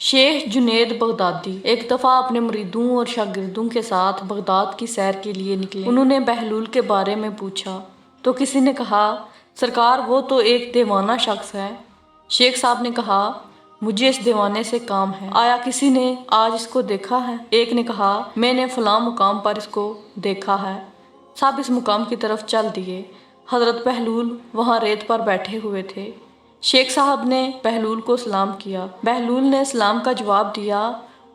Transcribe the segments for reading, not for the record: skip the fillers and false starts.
شیخ جنید بغدادی ایک دفعہ اپنے مریدوں اور شاگردوں کے ساتھ بغداد کی سیر کے لیے نکلے۔ انہوں نے بہلول کے بارے میں پوچھا تو کسی نے کہا، سرکار وہ تو ایک دیوانہ شخص ہے۔ شیخ صاحب نے کہا، مجھے اس دیوانے سے کام ہے، آیا کسی نے آج اس کو دیکھا ہے؟ ایک نے کہا، میں نے فلاں مقام پر اس کو دیکھا ہے۔ سب اس مقام کی طرف چل دیے۔ حضرت بہلول وہاں ریت پر بیٹھے ہوئے تھے۔ شیخ صاحب نے بہلول کو سلام کیا۔ بہلول نے سلام کا جواب دیا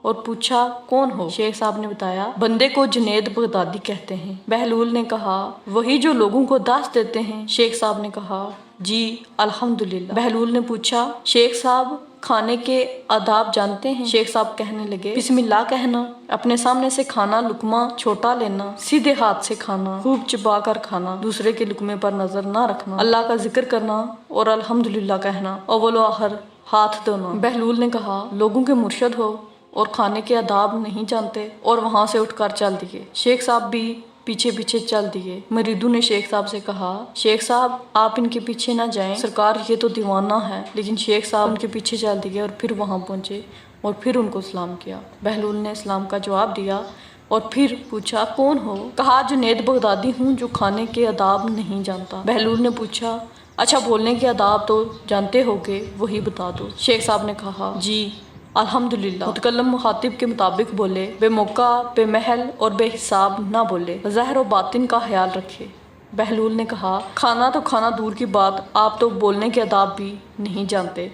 اور پوچھا، کون ہو؟ شیخ صاحب نے بتایا، بندے کو جنید بغدادی کہتے ہیں۔ بہلول نے کہا، وہی جو لوگوں کو داس دیتے ہیں؟ شیخ صاحب نے کہا، جی الحمدللہ۔ بہلول نے پوچھا، شیخ صاحب کھانے کے آداب جانتے ہیں؟ شیخ صاحب کہنے لگے، بسم اللہ کہنا، اپنے سامنے سے کھانا لقمہ چھوٹا لینا، سیدھے ہاتھ سے کھانا، خوب چبا کر کھانا، دوسرے کے لقمے پر نظر نہ رکھنا، اللہ کا ذکر کرنا اور الحمدللہ کہنا، اول و آخر ہاتھ دھونا۔ بہلول نے کہا، لوگوں کے مرشد ہو اور کھانے کے آداب نہیں جانتے، اور وہاں سے اٹھ کر چل دیے۔ شیخ صاحب بھی پیچھے پیچھے چل دیے۔ مریدوں نے شیخ صاحب سے کہا، شیخ صاحب آپ ان کے پیچھے نہ جائیں، سرکار یہ تو دیوانہ ہے۔ لیکن شیخ صاحب ان کے پیچھے چل دیے اور پھر وہاں پہنچے اور پھر ان کو سلام کیا۔ بہلول نے اسلام کا جواب دیا اور پھر پوچھا، کون ہو؟ کہا، جنید بغدادی ہوں جو کھانے کے آداب نہیں جانتا۔ بہلول نے پوچھا، اچھا بولنے کے آداب تو جانتے ہوگے، وہی بتا دو۔ شیخ صاحب نے کہا، جی الحمدللہ۔ متکلم مخاطب کے مطابق بولے، بے موقع، بے محل اور بے حساب نہ بولے، ظاہر و باطن کا خیال رکھے۔ بہلول نے کہا، کھانا تو کھانا دور کی بات، آپ تو بولنے کے آداب بھی نہیں جانتے۔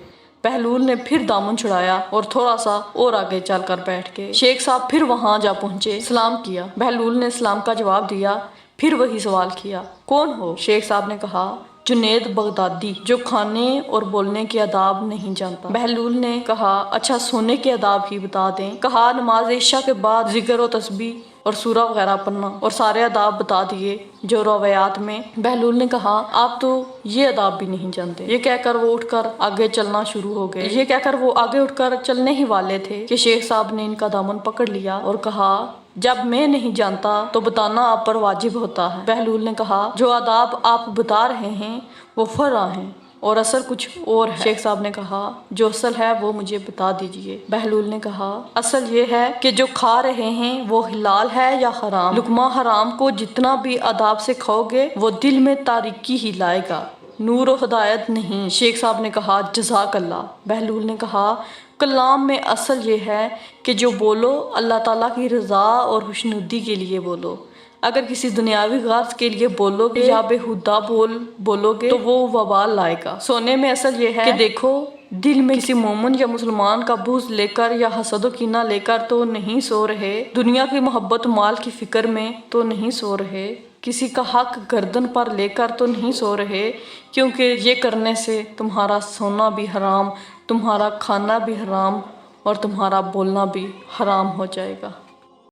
بہلول نے پھر دامن چھڑایا اور تھوڑا سا اور آگے چل کر بیٹھ گئے۔ شیخ صاحب پھر وہاں جا پہنچے، سلام کیا۔ بہلول نے سلام کا جواب دیا، پھر وہی سوال کیا، کون ہو؟ شیخ صاحب نے کہا، جنید بغدادی جو کھانے اور بولنے کے آداب نہیں جانتا۔ بہلول نے کہا، اچھا سونے کے آداب ہی بتا دیں۔ کہا، نماز عشاء کے بعد ذکر و تسبیح اور سورہ وغیرہ پڑھنا، اور سارے آداب بتا دیے جو روایات میں۔ بہلول نے کہا، آپ تو یہ آداب بھی نہیں جانتے۔ یہ کہہ کر وہ اٹھ کر آگے چلنا شروع ہو گئے۔ یہ کہہ کر وہ آگے اٹھ کر چلنے ہی والے تھے کہ شیخ صاحب نے ان کا دامن پکڑ لیا اور کہا، جب میں نہیں جانتا تو بتانا آپ پر واجب ہوتا ہے۔ بہلول نے کہا، جو آداب آپ بتا رہے ہیں وہ فرع ہیں اور اصل کچھ اور ہے۔ شیخ صاحب نے کہا، جو اصل ہے وہ مجھے بتا دیجئے۔ بہلول نے کہا، اصل یہ ہے کہ جو کھا رہے ہیں وہ حلال ہے یا حرام۔ لقمہ حرام کو جتنا بھی آداب سے کھاؤ گے وہ دل میں تاریکی ہی لائے گا، نور و ہدایت نہیں۔ شیخ صاحب نے کہا، جزاک اللہ۔ بہلول نے کہا، کلام میں اصل یہ ہے کہ جو بولو اللہ تعالیٰ کی رضا اور خوشنودی کے لیے بولو۔ اگر کسی دنیاوی غرض کے لیے بولو گے یا بےہودہ بولو گے تو وہ وبال لائے گا۔ سونے میں اصل یہ ہے کہ دیکھو، دل میں کسی مومن یا مسلمان کا بغض لے کر یا حسد و کینہ لے کر تو نہیں سو رہے، دنیا کی محبت مال کی فکر میں تو نہیں سو رہے، کسی کا حق گردن پر لے کر تو نہیں سو رہے، کیونکہ یہ کرنے سے تمہارا سونا بھی حرام، تمہارا کھانا بھی حرام اور تمہارا بولنا بھی حرام ہو جائے گا۔